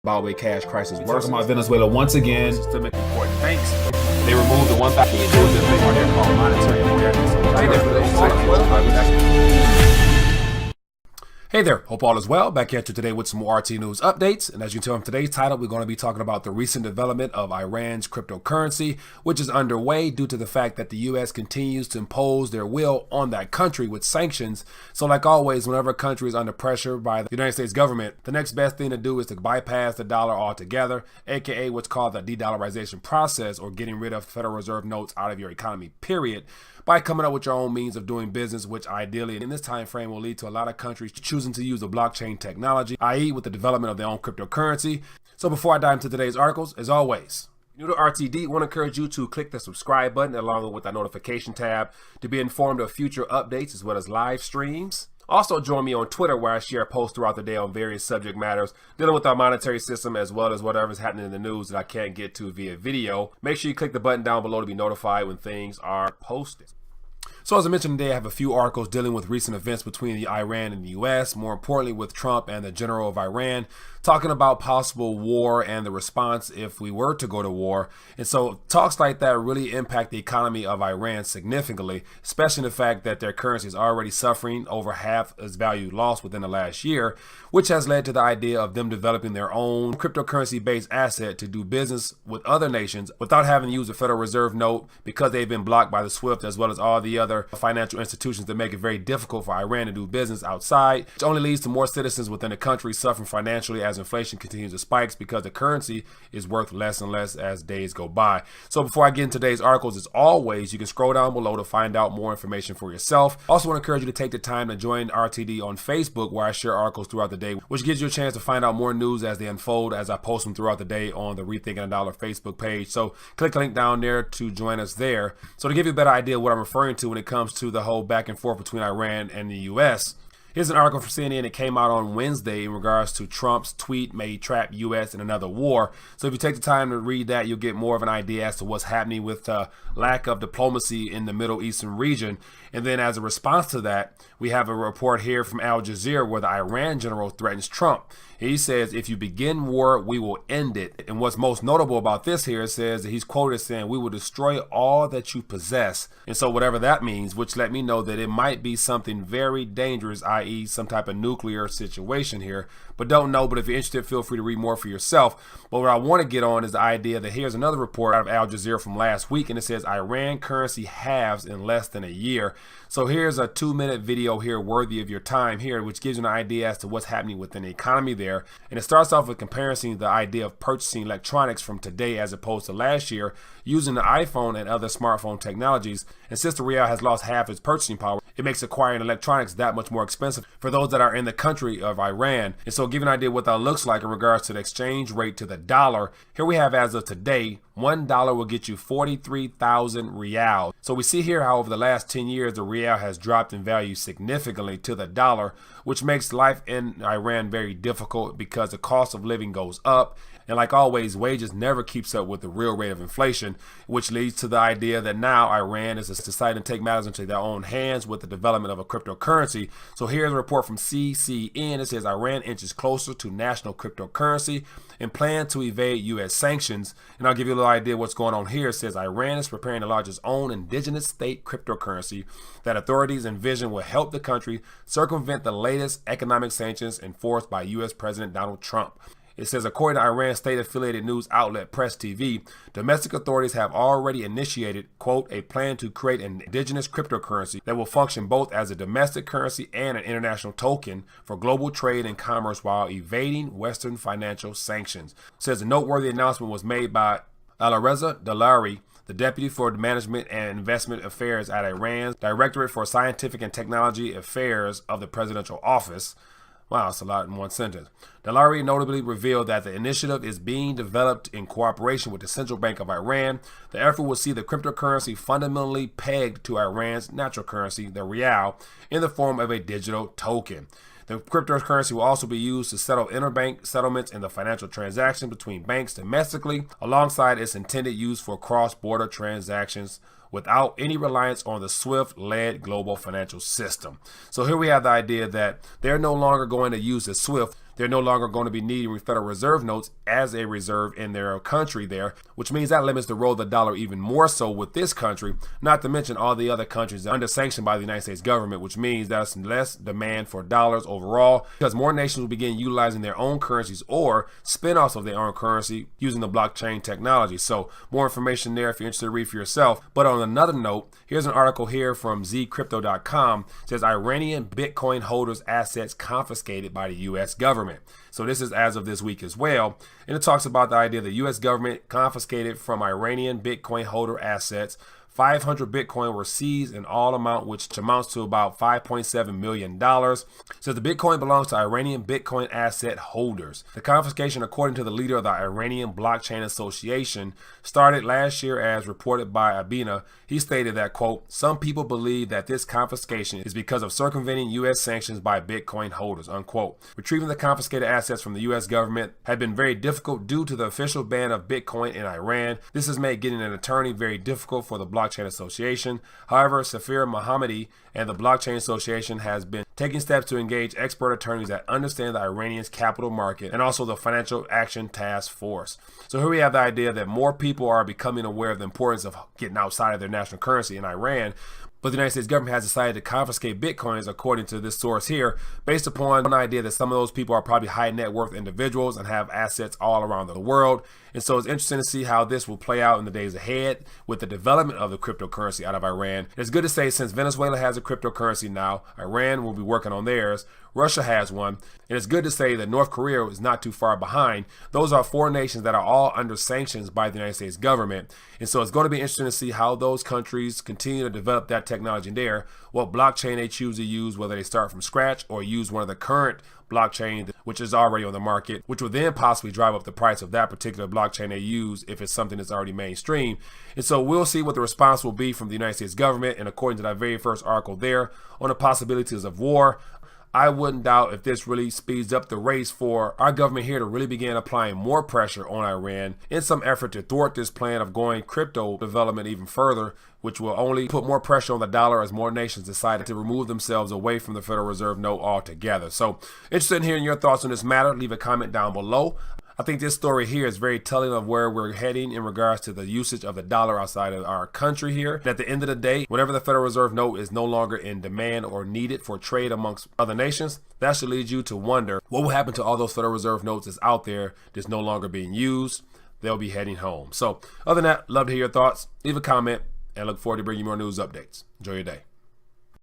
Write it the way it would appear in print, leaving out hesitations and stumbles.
Zimbabwe cash crisis We're worse. talking about Venezuela once again. Systemic important banks. They removed the 1,000 tools that they are called monetary awareness. Hey there, hope all is well. Back at you today with some more RT News updates. And as you can tell from today's title, we're going to be talking about the recent development of Iran's cryptocurrency, which is underway due to the fact that the U.S. continues to impose their will on that country with sanctions. So like always, whenever a country is under pressure by the United States government, the next best thing to do is to bypass the dollar altogether, aka what's called the de-dollarization process, or getting rid of Federal Reserve notes out of your economy, period, by coming up with your own means of doing business, which ideally in this time frame will lead to a lot of countries choosing to use the blockchain technology, i.e. with the development of their own cryptocurrency. So before I dive into today's articles, as always, new to RTD, I want to encourage you to click the subscribe button along with that notification tab to be informed of future updates as well as live streams. Also join me on Twitter, where I share posts throughout the day on various subject matters dealing with our monetary system as well as whatever's happening in the news that I can't get to via video. Make sure you click the button down below to be notified when things are posted. So as I mentioned today, I have a few articles dealing with recent events between Iran and the US, more importantly with Trump and the general of Iran, talking about possible war and the response if we were to go to war. And so talks like that really impact the economy of Iran significantly, especially in the fact that their currency is already suffering over half its value lost within the last year, which has led to the idea of them developing their own cryptocurrency-based asset to do business with other nations without having to use a Federal Reserve note, because they've been blocked by the SWIFT as well as all the other financial institutions that make it very difficult for Iran to do business outside, which only leads to more citizens within the country suffering financially as inflation continues to spike because the currency is worth less and less as days go by. So before I get into today's articles, as always, you can scroll down below to find out more information for yourself. Also want to encourage you to take the time to join RTD on Facebook, where I share articles throughout the day, which gives you a chance to find out more news as they unfold as I post them throughout the day on the Rethinking a Dollar Facebook page. So click the link down there to join us there. So to give you a better idea of what I'm referring to when it comes to the whole back and forth between Iran and the US, here's an article from CNN that came out on Wednesday in regards to Trump's tweet may trap U.S. in another war. So if you take the time to read that, you'll get more of an idea as to what's happening with lack of diplomacy in the Middle Eastern region. And then as a response to that, we have a report here from Al Jazeera where the Iran general threatens Trump. He says, if you begin war, we will end it. And what's most notable about this here, it says that he's quoted saying, we will destroy all that you possess. And so whatever that means, which let me know that it might be something very dangerous, i.e. some type of nuclear situation here, but don't know. But if you're interested, feel free to read more for yourself. But what I want to get on is the idea that here's another report out of Al Jazeera from last week, and it says Iran currency halves in less than a year. So here's a 2-minute video here worthy of your time here, which gives you an idea as to what's happening within the economy there. And it starts off with comparing the idea of purchasing electronics from today as opposed to last year using the iPhone and other smartphone technologies. And since the Real has lost half its purchasing power, it makes acquiring electronics that much more expensive for those that are in the country of Iran. And so give you an idea what that looks like in regards to the exchange rate to the dollar. Here we have, as of today, $1 will get you 43,000 Real. So we see here how over the last 10 years, the Real has dropped in value significantly to the dollar, which makes life in Iran very difficult because the cost of living goes up. And like always, wages never keeps up with the real rate of inflation, which leads to the idea that now Iran is deciding to take matters into their own hands with the development of a cryptocurrency. So here's a report from CCN. It says Iran inches closer to national cryptocurrency and plan to evade U.S. sanctions. And I'll give you a little idea of what's going on here. It says Iran is preparing to launch its own indigenous state cryptocurrency that authorities envision will help the country circumvent the latest economic sanctions enforced by U.S. President Donald Trump. It says, according to Iran state-affiliated news outlet Press TV, domestic authorities have already initiated, quote, a plan to create an indigenous cryptocurrency that will function both as a domestic currency and an international token for global trade and commerce while evading Western financial sanctions. It says a noteworthy announcement was made by Alireza Dalari, the Deputy for Management and Investment Affairs at Iran's Directorate for Scientific and Technology Affairs of the Presidential Office. Wow, that's a lot in one sentence. Dalari notably revealed that the initiative is being developed in cooperation with the Central Bank of Iran. The effort will see the cryptocurrency fundamentally pegged to Iran's natural currency, the Rial, in the form of a digital token. The cryptocurrency will also be used to settle interbank settlements in the financial transaction between banks domestically, alongside its intended use for cross-border transactions without any reliance on the SWIFT-led global financial system. So here we have the idea that they're no longer going to use the SWIFT they're no longer going to be needing Federal Reserve notes as a reserve in their country there, which means that limits the role of the dollar even more so with this country, not to mention all the other countries under sanction by the United States government, which means there's less demand for dollars overall because more nations will begin utilizing their own currencies or spin-offs of their own currency using the blockchain technology. So more information there if you're interested to read for yourself. But on another note, here's an article here from zcrypto.com. It says Iranian Bitcoin holders' assets confiscated by the U.S. government. So this is as of this week as well. And it talks about the idea the U.S. government confiscated from Iranian Bitcoin holder assets. 500 Bitcoin were seized in all amount, which amounts to about $5.7 million. Says the Bitcoin belongs to Iranian Bitcoin asset holders. The confiscation, according to the leader of the Iranian Blockchain Association, started last year as reported by Abina. He stated that, quote, some people believe that this confiscation is because of circumventing U.S. sanctions by Bitcoin holders, unquote. Retrieving the confiscated assets from the U.S. government had been very difficult due to the official ban of Bitcoin in Iran. This has made getting an attorney very difficult for the Blockchain Association. However, Safir Mohammadi and the Blockchain Association has been taking steps to engage expert attorneys that understand the Iranian's capital market and also the Financial Action Task Force. So here we have the idea that more people are becoming aware of the importance of getting outside of their national currency in Iran. But the United States government has decided to confiscate Bitcoins, according to this source here, based upon an idea that some of those people are probably high net worth individuals and have assets all around the world. And so it's interesting to see how this will play out in the days ahead with the development of the cryptocurrency out of Iran. It's good to say since Venezuela has a cryptocurrency now, Iran will be working on theirs. Russia has one. And it's good to say that North Korea is not too far behind. Those are 4 nations that are all under sanctions by the United States government. And so it's going to be interesting to see how those countries continue to develop that technology there, what blockchain they choose to use, whether they start from scratch or use one of the current blockchain which is already on the market, which will then possibly drive up the price of that particular blockchain they use if it's something that's already mainstream. And so we'll see what the response will be from the United States government. And according to that very first article there on the possibilities of war, I wouldn't doubt if this really speeds up the race for our government here to really begin applying more pressure on Iran in some effort to thwart this plan of going crypto development even further, which will only put more pressure on the dollar as more nations decide to remove themselves away from the Federal Reserve note altogether. So interested in hearing your thoughts on this matter. Leave a comment down below. I think this story here is very telling of where we're heading in regards to the usage of the dollar outside of our country here. And at the end of the day, whenever the Federal Reserve note is no longer in demand or needed for trade amongst other nations, that should lead you to wonder what will happen to all those Federal Reserve notes that's out there that's no longer being used. They'll be heading home. So other than that, love to hear your thoughts. Leave a comment and look forward to bringing you more news updates. Enjoy your day.